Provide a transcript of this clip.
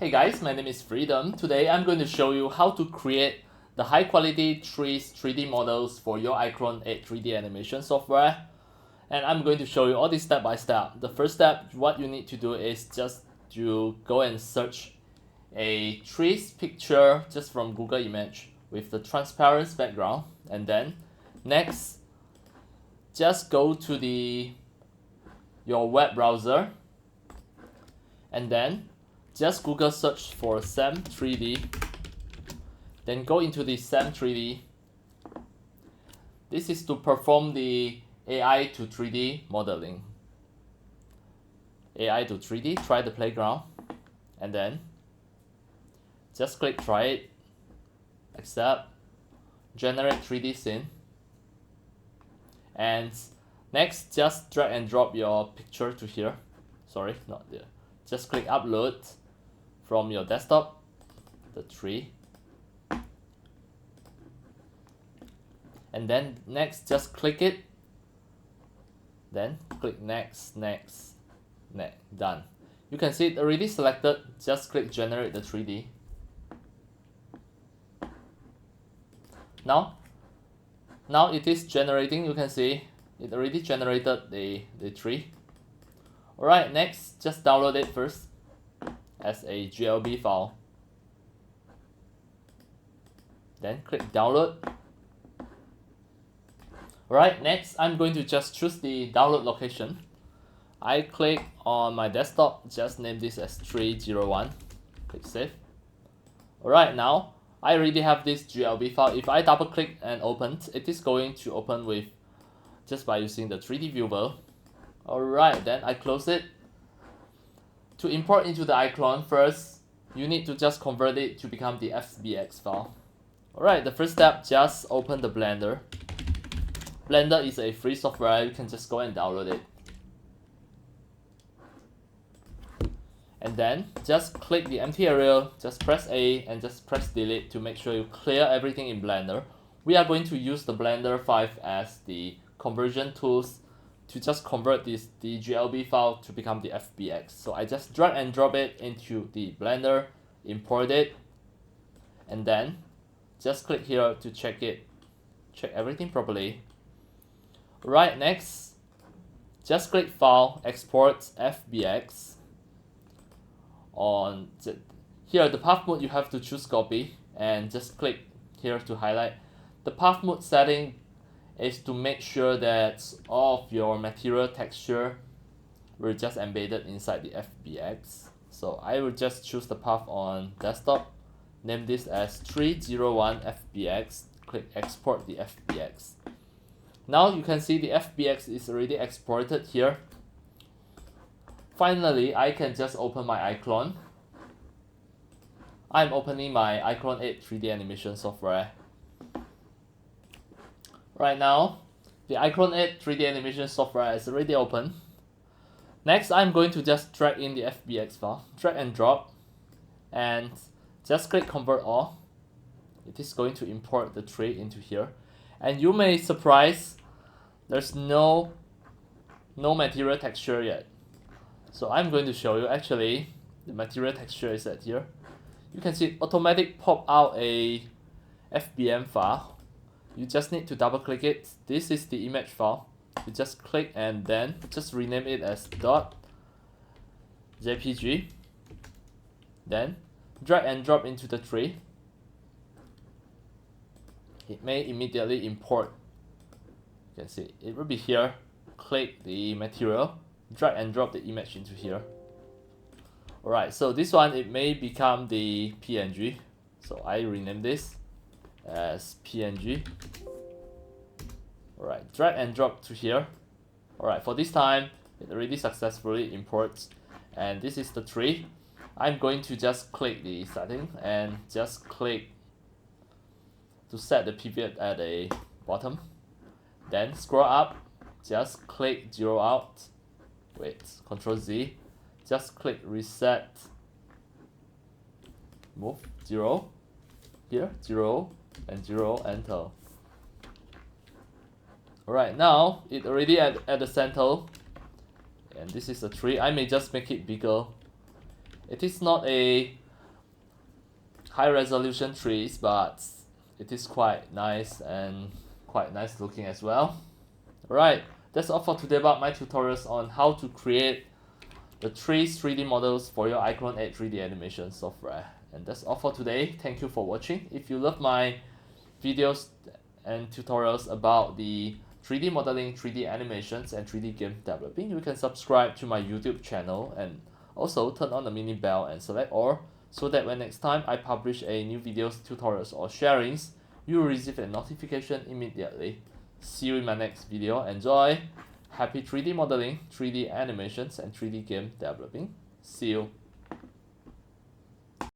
Hey guys, my name is Freedom. Today I'm going to show you how to create the high quality trees 3D models for your iClone 8 3D animation software. And I'm going to show you all this step by step. The first step, what you need to do is just to go and search a trees picture just from Google Image with the transparent background. And then next, just go to your web browser and then just Google search for SAM 3D, then go into the SAM 3D. This is to perform the AI to 3D modeling. AI to 3D, try the playground, and then just click try it, accept, generate 3D scene, and next just drag and drop your picture to here. Sorry, not there. Just click upload from your desktop, the tree, and then next just click it, then click next, done. You can see it already selected. Just click generate the 3D. Now it is generating. You can see it already generated the tree. Alright, next just download it first as a GLB file. Then click download. Alright, next I'm going to just choose the download location. I click on my desktop, just name this as 301. Click save. Alright, now I already have this GLB file. If I double click and open, it is going to open with just by using the 3D viewer. Alright, then I close it. To import into the iClone, first you need to just convert it to become the FBX file. Alright, the first step, just open the Blender. Blender is a free software, you can just go and download it. And then just click the empty area, just press A and just press delete to make sure you clear everything in Blender. We are going to use the Blender 5 as the conversion tools to just convert the GLB file to become the FBX. So I just drag and drop it into the Blender, import it, and then just click here to check everything properly. Right, next, just click File, Export FBX. Here, the path mode you have to choose copy, and just click here to highlight. The path mode setting is to make sure that all of your material texture were just embedded inside the FBX. So I will just choose the path on desktop, name this as 301 FBX, click export the FBX. Now you can see the FBX is already exported here. Finally, I can just open my iClone. I'm opening my iClone 8 3D animation software. Right now, the iClone 8 3D animation software is already open. Next, I'm going to just drag in the FBX file, drag and drop, and just click Convert All. It is going to import the tree into here. And you may surprise, there's no material texture yet. So I'm going to show you, actually, the material texture is at here. You can see automatic pop out a FBM file. You just need to double click it. This is the image file. You just click and then just rename it as .jpg. Then drag and drop into the tree. It may immediately import. You can see it will be here. Click the material, drag and drop the image into here. Alright, so this one, it may become the PNG. So I rename this as PNG. Alright, drag and drop to here. Alright, for this time, it already successfully imports. And this is the tree. I'm going to just click the setting and just click to set the pivot at the bottom. Then scroll up, just click zero out. Wait, Ctrl Z. Just click reset. Move 0. Here, 0 and 0, enter. Alright, now it already at the center. And this is a tree. I may just make it bigger. It is not a high resolution trees, but it is quite nice and quite nice looking as well. Alright, that's all for today about my tutorials on how to create the trees 3D models for your iClone 8 3D animation software. And that's all for today. Thank you for watching. If you love my videos and tutorials about the 3D modeling, 3D animations, and 3D game developing, you can subscribe to my YouTube channel and also turn on the mini bell and select all, so that when next time I publish a new videos, tutorials, or sharings, you will receive a notification immediately. See you in my next video. Enjoy! Happy 3D modeling, 3D animations, and 3D game developing. See you!